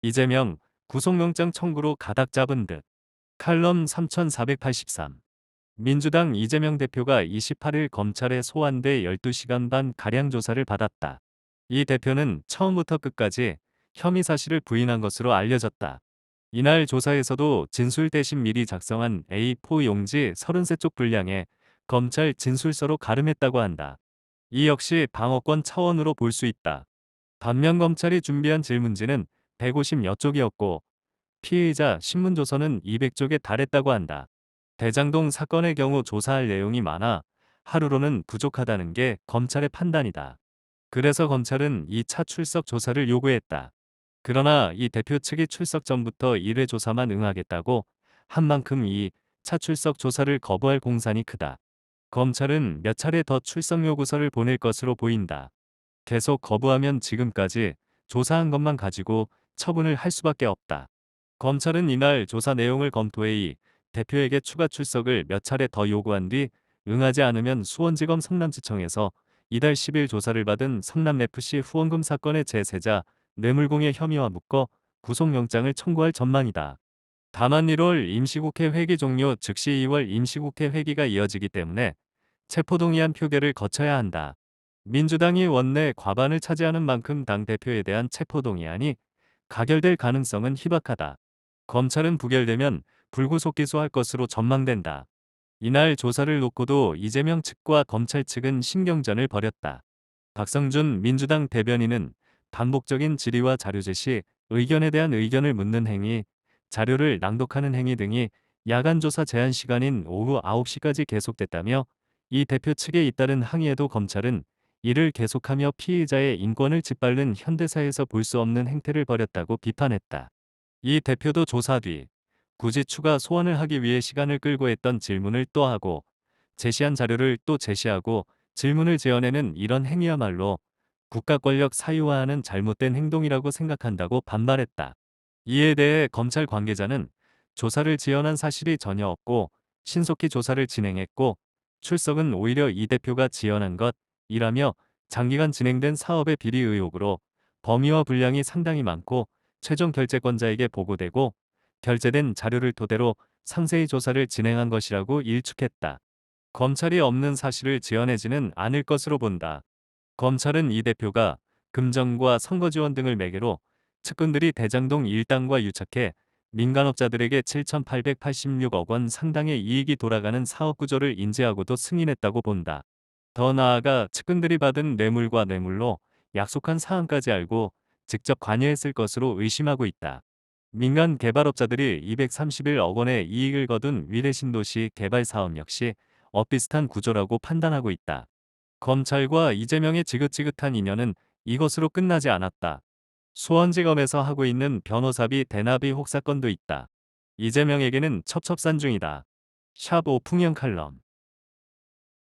이재명, 구속영장 청구로 가닥 잡은 듯. 칼럼 3483. 민주당 이재명 대표가 28일 검찰에 소환돼 12시간 반 가량 조사를 받았다. 이 대표는 처음부터 끝까지 혐의 사실을 부인한 것으로 알려졌다. 이날 조사에서도 진술 대신 미리 작성한 A4 용지 33쪽 분량에 검찰 진술서로 가름했다고 한다. 이 역시 방어권 차원으로 볼 수 있다. 반면 검찰이 준비한 질문지는 150여 쪽이었고 피의자 신문조서는 200쪽에 달했다고 한다. 대장동 사건의 경우 조사할 내용이 많아 하루로는 부족하다는 게 검찰의 판단이다. 그래서 검찰은 2차 출석 조사를 요구했다. 그러나 이 대표 측이 출석 전부터 1회 조사만 응하겠다고 한 만큼 2차 출석 조사를 거부할 공산이 크다. 검찰은 몇 차례 더 출석 요구서를 보낼 것으로 보인다. 계속 거부하면 지금까지 조사한 것만 가지고 처분을 할 수밖에 없다. 검찰은 이날 조사 내용을 검토해 이 대표에게 추가 출석을 몇 차례 더 요구한 뒤 응하지 않으면 수원지검 성남지청에서 이달 10일 조사를 받은 성남FC 후원금 사건의 제3자 뇌물공여 혐의와 묶어 구속영장을 청구할 전망이다. 다만 1월 임시국회 회기 종료 즉시 2월 임시국회 회기가 이어지기 때문에 체포동의안 표결을 거쳐야 한다. 민주당이 원내 과반을 차지하는 만큼 당대표에 대한 체포동의안이 가결될 가능성은 희박하다. 검찰은 부결되면 불구속 기소할 것으로 전망된다. 이날 조사를 놓고도 이재명 측과 검찰 측은 신경전을 벌였다. 박성준 민주당 대변인은 반복적인 질의와 자료 제시, 의견에 대한 의견을 묻는 행위, 자료를 낭독하는 행위 등이 야간 조사 제한 시간인 오후 9시까지 계속됐다며 이 대표 측에 잇따른 항의에도 검찰은 이를 계속하며 피의자의 인권을 짓밟는 현대사에서 볼 수 없는 행태를 벌였다고 비판했다. 이 대표도 조사 뒤 굳이 추가 소환을 하기 위해 시간을 끌고 했던 질문을 또 하고 제시한 자료를 또 제시하고 질문을 지어내는 이런 행위야말로 국가 권력 사유화하는 잘못된 행동이라고 생각한다고 반발했다. 이에 대해 검찰 관계자는 조사를 지연한 사실이 전혀 없고 신속히 조사를 진행했고 출석은 오히려 이 대표가 지연한 것이라며 장기간 진행된 사업의 비리 의혹으로 범위와 분량이 상당히 많고 최종 결재권자에게 보고되고 결재된 자료를 토대로 상세히 조사를 진행한 것이라고 일축했다. 검찰이 없는 사실을 지어내지는 않을 것으로 본다. 검찰은 이 대표가 금전과 선거 지원 등을 매개로 측근들이 대장동 일당과 유착해 민간업자들에게 7,886억 원 상당의 이익이 돌아가는 사업 구조를 인지하고도 승인했다고 본다. 더 나아가 측근들이 받은 뇌물과 뇌물로 약속한 사항까지 알고 직접 관여했을 것으로 의심하고 있다. 민간 개발업자들이 231억 원의 이익을 거둔 위례신도시 개발 사업 역시 엇비슷한 구조라고 판단하고 있다. 검찰과 이재명의 지긋지긋한 인연은 이것으로 끝나지 않았다. 수원지검에서 하고 있는 변호사비 대납 의혹 사건도 있다. 이재명에게는 첩첩산중이다. 샵 오풍영 칼럼